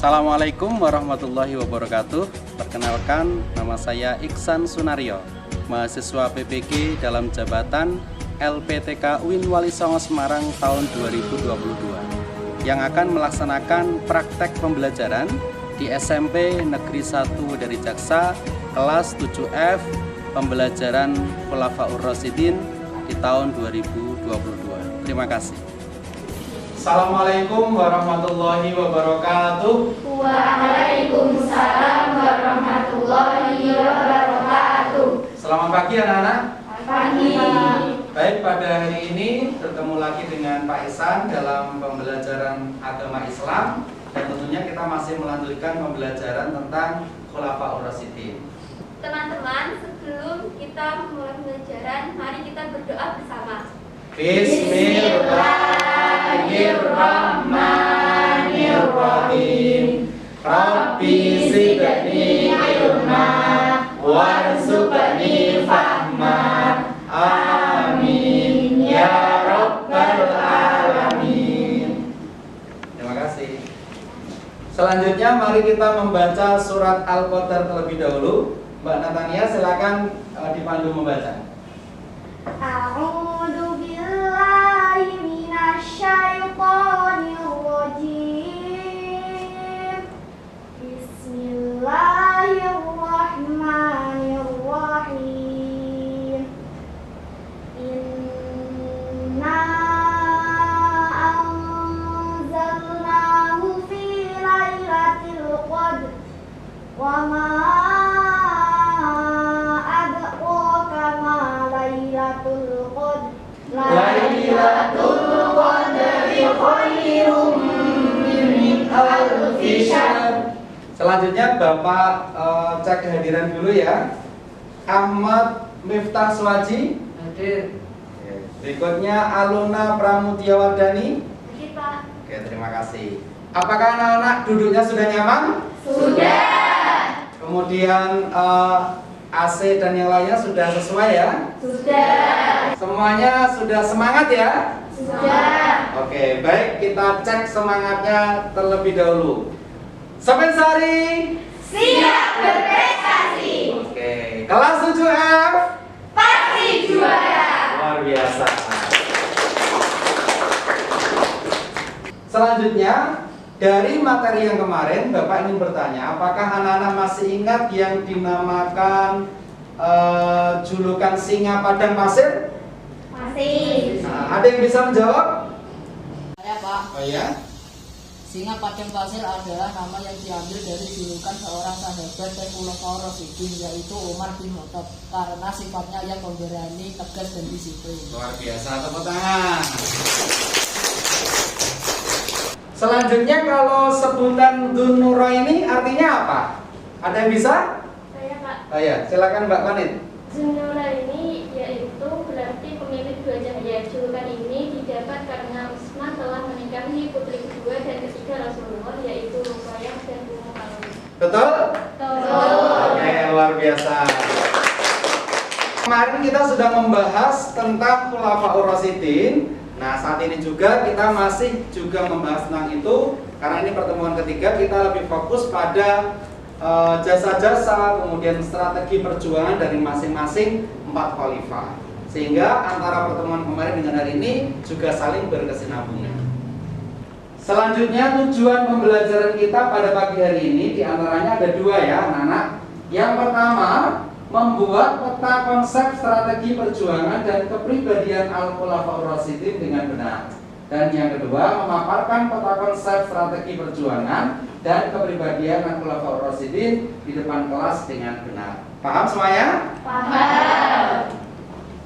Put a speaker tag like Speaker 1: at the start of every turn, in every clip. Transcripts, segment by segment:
Speaker 1: Assalamualaikum warahmatullahi wabarakatuh. Perkenalkan, nama saya Iksan Sunaryo, mahasiswa PPG dalam jabatan LPTK UIN Wali Songo Semarang tahun 2022 yang akan melaksanakan praktek pembelajaran di SMP Negeri 1 dari Jaksa kelas 7F pembelajaran Khulafaur Rasyidin di tahun 2022. Terima kasih. Assalamualaikum warahmatullahi wabarakatuh.
Speaker 2: Waalaikumsalam warahmatullahi wabarakatuh.
Speaker 1: Selamat pagi anak-anak.
Speaker 2: Pagi.
Speaker 1: Baik, pada hari ini bertemu lagi dengan Pak Ihsan dalam pembelajaran agama Islam. Dan tentunya kita masih melanjutkan pembelajaran tentang Khulafaur Rasyidin.
Speaker 2: Teman-teman, sebelum kita memulai pembelajaran, mari kita berdoa bersama.
Speaker 1: Bismillahirrahmanirrahim. Rabbi zidni ilma warzuqni fahma. Amin ya rabbal alamin. Terima kasih. Selanjutnya mari kita membaca surat Al-Qadar terlebih dahulu. Mbak Natania silakan dipandu membaca.
Speaker 2: A'udzu billahi minasyaitonir rajim. Bismillahirrahmanirrahim. Inna anzalnahu fi lailatul qadr wa ma Lailatul Qadri khairum min alfi syahr. Selanjutnya Bapak cek kehadiran dulu ya. Ahmad Miftah Swaji hadir. Berikutnya Aluna Pramutyawardani. Hadir, Pak.
Speaker 1: Oke, terima kasih. Apakah anak-anak duduknya sudah nyaman?
Speaker 2: Sudah.
Speaker 1: Kemudian AC dan yang lainnya sudah sesuai ya?
Speaker 2: Sudah.
Speaker 1: Semuanya sudah semangat ya?
Speaker 2: Sudah.
Speaker 1: Oke, baik, kita cek semangatnya terlebih dahulu. Sapensari
Speaker 2: Siap berprestasi.
Speaker 1: Oke, kelas 7F
Speaker 2: Pasti juara.
Speaker 1: luar biasa. Selanjutnya, dari materi yang kemarin Bapak ingin bertanya, apakah anak-anak masih ingat yang dinamakan julukan singa padang pasir?
Speaker 2: Masih.
Speaker 1: Nah, ada yang bisa menjawab?
Speaker 3: Saya Pak,
Speaker 1: Oh ya?
Speaker 3: singa padang pasir adalah nama yang diambil dari julukan seorang sahabat dan Khulafaur Rasyidin, yaitu Umar bin Khattab, karena sifatnya yang pemberani, tegas dan disiplin.
Speaker 1: Luar biasa, tepuk tangan. Selanjutnya kalau sebutan Dzun Nuraini artinya apa? Ada yang bisa?
Speaker 2: Saya, Pak.
Speaker 1: Oh ya, silakan Mbak Manit.
Speaker 2: Zunura ini yaitu berarti pemilik dua cahaya. Julukan ini didapat karena Utsman telah menikahi putri kedua dan ketiga Rasulullah, yaitu Ruqayyah dan Ummu Kalsum.
Speaker 1: Betul?
Speaker 2: Betul.
Speaker 1: Oke, luar biasa. Kemarin kita sudah membahas tentang Khulafaur Rasyidin. Nah, saat ini juga kita masih juga membahas tentang itu, karena ini pertemuan ketiga, kita lebih fokus pada jasa-jasa, kemudian strategi perjuangan dari masing-masing 4 khalifah. Sehingga antara pertemuan kemarin dengan hari ini juga saling berkesinambungan. Selanjutnya tujuan pembelajaran kita pada pagi hari ini diantaranya ada 2 ya anak-anak. Yang pertama, membuat peta konsep strategi perjuangan dan kepribadian Al-Khulafaur Rasyidin dengan benar. Dan yang kedua, memaparkan peta konsep strategi perjuangan dan kepribadian Al-Khulafaur Rasyidin di depan kelas dengan benar. Paham semuanya?
Speaker 2: Paham.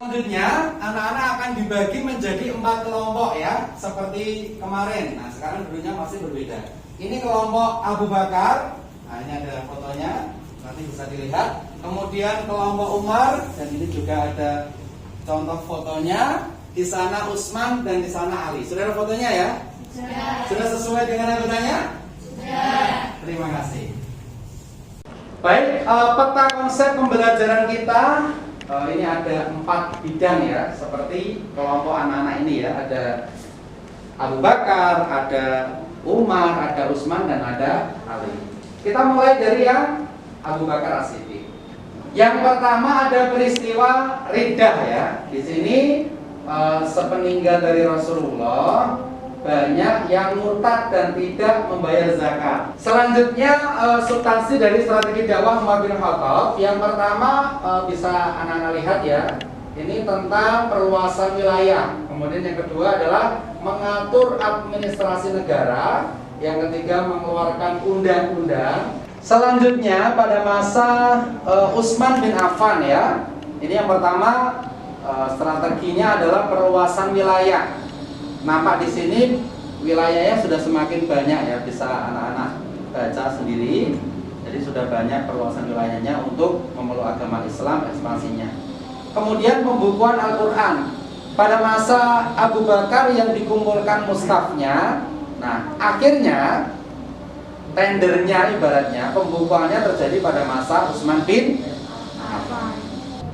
Speaker 1: Selanjutnya, anak-anak akan dibagi menjadi 4 kelompok ya, seperti kemarin. Nah, sekarang dulunya masih berbeda. Ini kelompok Abu Bakar. Nah, ini ada fotonya, nanti bisa dilihat. Kemudian kelompok Umar, dan ini juga ada contoh fotonya. Di sana Utsman dan di sana Ali. Sudah ada fotonya ya?
Speaker 2: Sudah.
Speaker 1: Sudah sesuai dengan anggotanya?
Speaker 2: Sudah.
Speaker 1: Terima kasih. Baik, peta konsep pembelajaran kita ini ada 4 bidang ya, seperti kelompok anak-anak ini ya. Ada Abu Bakar, ada Umar, ada Utsman, dan ada Ali. Kita mulai dari yang Abu Bakar As-Siddiq. Yang pertama ada peristiwa riddah ya. Di sini sepeninggal dari Rasulullah banyak yang murtad dan tidak membayar zakat. Selanjutnya substansi dari strategi dakwah Umar bin Khattab. Yang pertama bisa anak-anak lihat ya. Ini tentang perluasan wilayah. Kemudian yang kedua adalah mengatur administrasi negara. Yang ketiga mengeluarkan undang-undang. Selanjutnya pada masa Utsman bin Affan ya. Ini yang pertama strateginya adalah perluasan wilayah. Nampak di sini wilayahnya sudah semakin banyak ya, bisa anak-anak baca sendiri. Jadi sudah banyak perluasan wilayahnya untuk memeluk agama Islam ekspansinya. Kemudian pembukuan Al-Quran. Pada masa Abu Bakar yang dikumpulkan mushafnya. Nah, akhirnya tendernya ibaratnya pembukuannya terjadi pada masa Utsman bin Affan.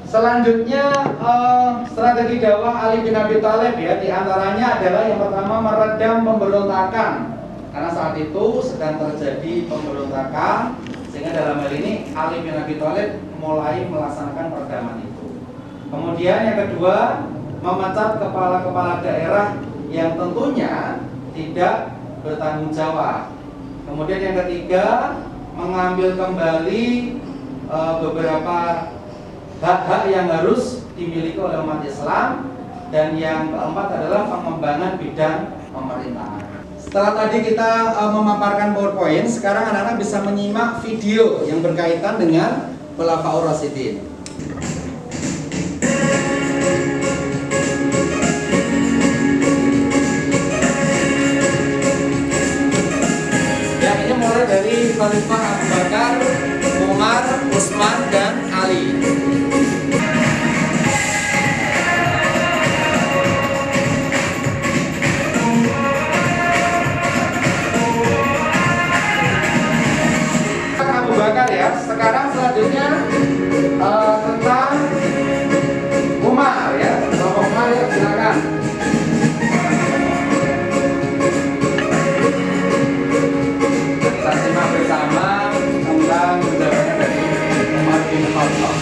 Speaker 1: Selanjutnya strategi dakwah Ali bin Abi Thalib ya, diantaranya adalah yang pertama meredam pemberontakan karena saat itu sedang terjadi pemberontakan, sehingga dalam hal ini Ali bin Abi Thalib mulai melaksanakan peredaman itu. Kemudian yang kedua memecat kepala-kepala daerah yang tentunya tidak bertanggung jawab. Kemudian yang ketiga mengambil kembali beberapa hak-hak yang harus dimiliki oleh umat Islam. Dan yang keempat adalah pengembangan bidang pemerintahan. Setelah tadi kita memaparkan PowerPoint, sekarang anak-anak bisa menyimak video yang berkaitan dengan Khulafaur Rasyidin. Yang ini mulai dari Khalifah Abu Bakar, Umar, Utsman, dan Ali. Abu Bakar ya. Sekarang selanjutnya tentang Umar ya. Bapak Umar ya, silakan. Kita simak bersama tentang penjelasan dari Umar bin Khattab.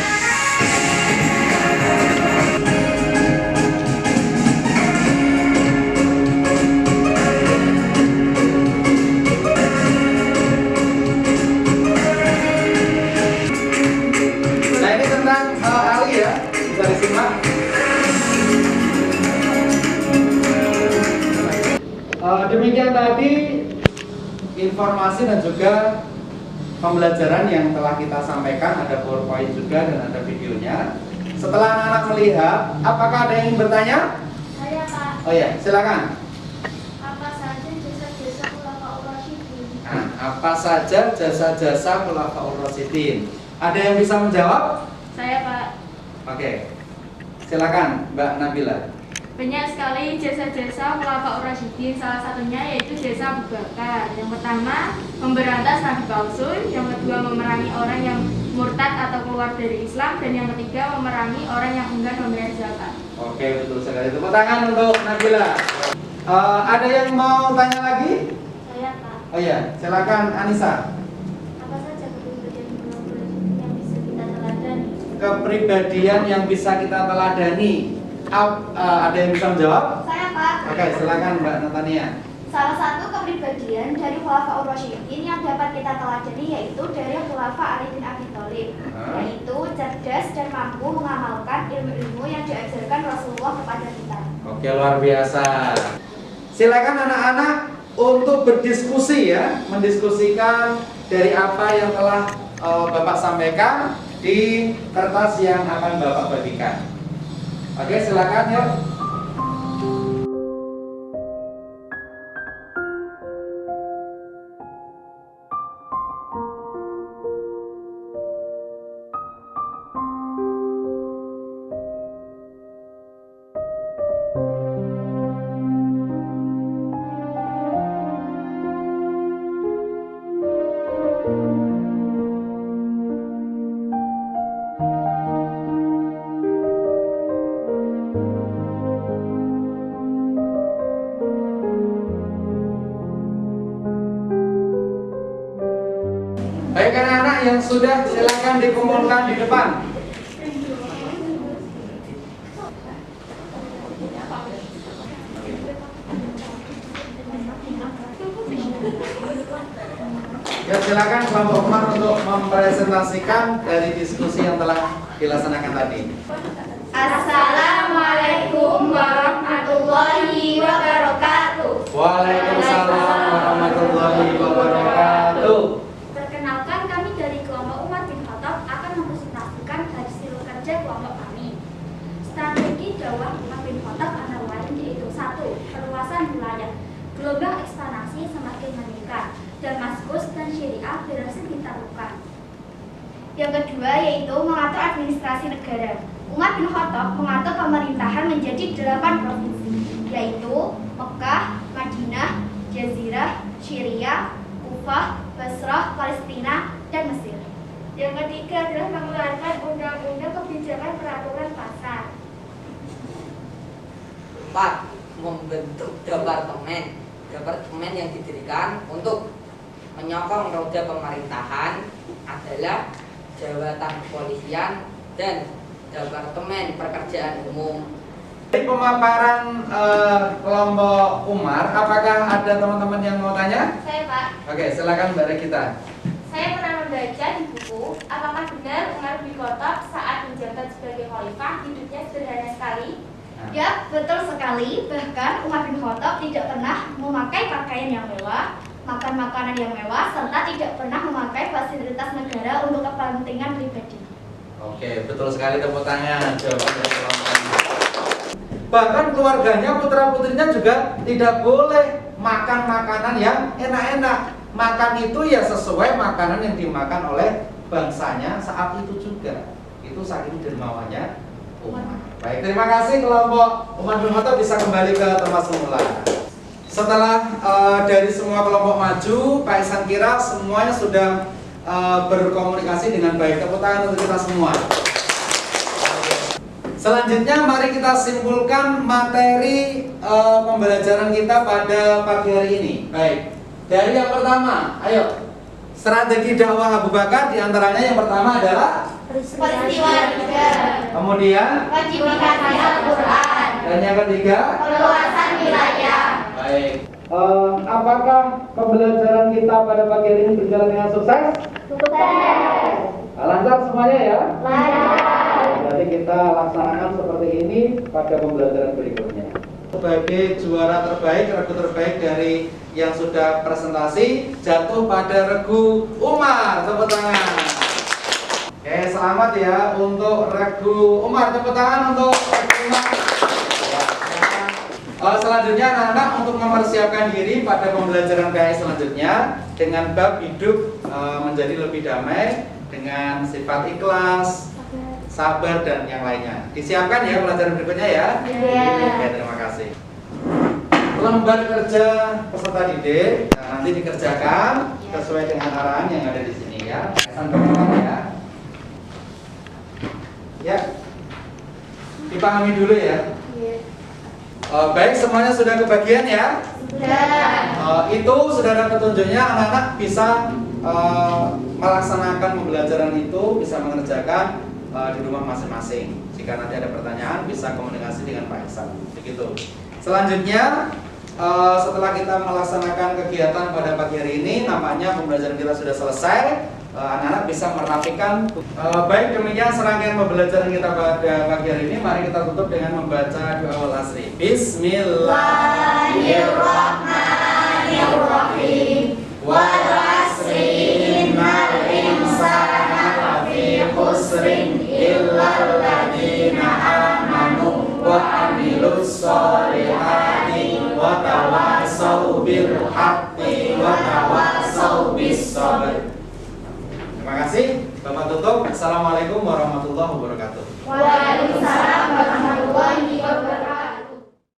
Speaker 1: Nah ini tentang Ali ya, bisa disimak. Demikian tadi informasi dan juga pembelajaran yang telah kita sampaikan. Ada PowerPoint juga dan ada videonya. Setelah anak-anak melihat, apakah ada yang ingin bertanya?
Speaker 2: Saya Pak,
Speaker 1: Oh ya, silakan.
Speaker 2: apa saja jasa-jasa Khulafaur Rasyidin?
Speaker 1: Nah, apa saja jasa-jasa Khulafaur Rasyidin? Ada yang bisa menjawab?
Speaker 2: Saya Pak,
Speaker 1: Oke, silakan Mbak Nabila.
Speaker 2: banyak sekali jasa-jasa Khulafaur Rasyidin. Salah satunya yaitu jasa Abu Bakar. Yang pertama memberantas nabi palsu, yang kedua memerangi orang yang murtad atau keluar dari Islam, dan yang ketiga memerangi orang yang enggan membayar zakat.
Speaker 1: Oke, betul sekali. Tepuk tangan untuk Nabila. Ada yang mau tanya lagi?
Speaker 2: Saya Pak,
Speaker 1: Oh ya, silakan Anissa.
Speaker 2: apa saja kepribadian Khulafaur Rasyidin yang bisa kita teladani?
Speaker 1: Kepribadian yang bisa kita teladani. Ada yang bisa menjawab?
Speaker 4: Saya Pak.
Speaker 1: Oke, silakan Mbak Natania.
Speaker 4: Salah satu kepribadian dari Khulafaur Rasyidin yang dapat kita teladani yaitu dari Khulafa Ali bin Abi Thalib, yaitu cerdas dan mampu mengamalkan ilmu-ilmu yang diajarkan Rasulullah kepada kita.
Speaker 1: Oke, luar biasa. Silakan anak-anak untuk berdiskusi ya, mendiskusikan dari apa yang telah Bapak sampaikan di kertas yang akan Bapak bagikan. Oke, silakan yuk. yang sudah silakan dikumpulkan di depan. Ya, silakan kelompok Umar untuk mempresentasikan dari diskusi yang telah dilaksanakan tadi.
Speaker 4: Assalamualaikum warahmatullahi wabarakatuh.
Speaker 1: Waalaikumsalam warahmatullahi wabarakatuh.
Speaker 4: Perkenalkan, kami dari kelompok Umar bin Khattab akan mempresentasikan hasil kerja kelompok kami. Strategi dakwah Umar bin Khattab antara lain yaitu 1. Perluasan wilayah, gelombang ekspansi semakin meningkat, Damaskus dan Syariah berhasil ditaklukkan. Yang kedua yaitu mengatur administrasi negara. Umar bin Khattab mengatur pemerintahan menjadi 8 provinsi, yaitu Mekah, Madinah, Jazirah, Syria, Kufah, Basrah, Palestina, dan Mesir. Yang ketiga adalah mengeluarkan undang-undang kebijakan peraturan pasar.
Speaker 3: 4. Membentuk departemen yang didirikan untuk menyokong roda pemerintahan adalah jabatan kepolisian dan Departemen Pekerjaan Umum.
Speaker 1: Di pemaparan kelompok Umar, apakah ada teman-teman yang mau tanya?
Speaker 2: Saya Pak,
Speaker 1: Oke, silakan Mbak Regita.
Speaker 2: saya pernah membaca di buku, apakah benar Umar bin Khattab saat menjabat sebagai khalifah hidupnya sederhana sekali?
Speaker 4: Ya, betul sekali. Bahkan Umar bin Khattab tidak pernah memakai pakaian yang mewah, makan makanan yang mewah, serta tidak pernah memakai fasilitas negara untuk kepentingan pribadi.
Speaker 1: Oke, betul sekali, tepuk tangan jawaban dari kelompok. Bahkan keluarganya, putra-putrinya juga tidak boleh makan makanan yang enak-enak. Makan itu ya sesuai makanan yang dimakan oleh bangsanya saat itu juga. Itu saking dermawannya Umar. Baik, terima kasih kelompok Umar bin Khattab bisa kembali ke tempat semula. Setelah dari semua kelompok maju, Pak Ihsan kira semuanya sudah berkomunikasi dengan baik. Tepuk tangan untuk kita semua. Selanjutnya mari kita simpulkan materi pembelajaran kita pada pagi hari ini. Baik, dari yang pertama, ayo. Strategi dakwah Abu Bakar diantaranya yang pertama adalah
Speaker 4: Peristiwa ketiga,
Speaker 1: kemudian
Speaker 4: kodifikasi Al-Quran,
Speaker 1: dan yang ketiga
Speaker 4: perluasan wilayah.
Speaker 1: baik. Apakah pembelajaran kita pada pagi hari ini berjalan dengan sukses?
Speaker 4: Sukses.
Speaker 1: Lancar semuanya ya?
Speaker 4: Lancar.
Speaker 1: Jadi kita laksanakan seperti ini pada pembelajaran berikutnya. Sebagai juara terbaik, regu terbaik dari yang sudah presentasi jatuh pada regu Umar. Tepuk tangan. Oke, selamat ya untuk regu Umar. Tepuk tangan untuk regu Umar. Selanjutnya anak-anak untuk mempersiapkan diri pada pembelajaran PAI selanjutnya dengan bab hidup menjadi lebih damai dengan sifat ikhlas, sabar dan yang lainnya. Disiapkan ya pelajaran berikutnya ya. Oke, terima kasih. Lembar kerja peserta didik nanti dikerjakan sesuai dengan arahan yang ada di sini ya. Ya. Ya. Dipahami dulu ya. Baik, semuanya sudah kebagian ya?
Speaker 4: Sudah.
Speaker 1: Itu sudah ada petunjuknya, anak-anak bisa melaksanakan pembelajaran itu, bisa mengerjakan di rumah masing-masing. Jika nanti ada pertanyaan, bisa komunikasi dengan Pak Ihsan. Begitu. Selanjutnya, setelah kita melaksanakan kegiatan pada pagi hari ini, nampaknya pembelajaran kita sudah selesai. Anak-anak bisa merapikan. Baik, demikian serangkaian pembelajaran kita pada pagi hari ini. Mari kita tutup dengan membaca doa al-asri. Bismillahirrahmanirrahim. Wal asri innal insana lafi khusrin illal ladzina amanu wa amilus solihati wa tawassaw bil haqqi wa tawassaw bis sabr. Terima kasih. Bapak tutup. Assalamualaikum warahmatullahi wabarakatuh.
Speaker 4: Waalaikumsalam.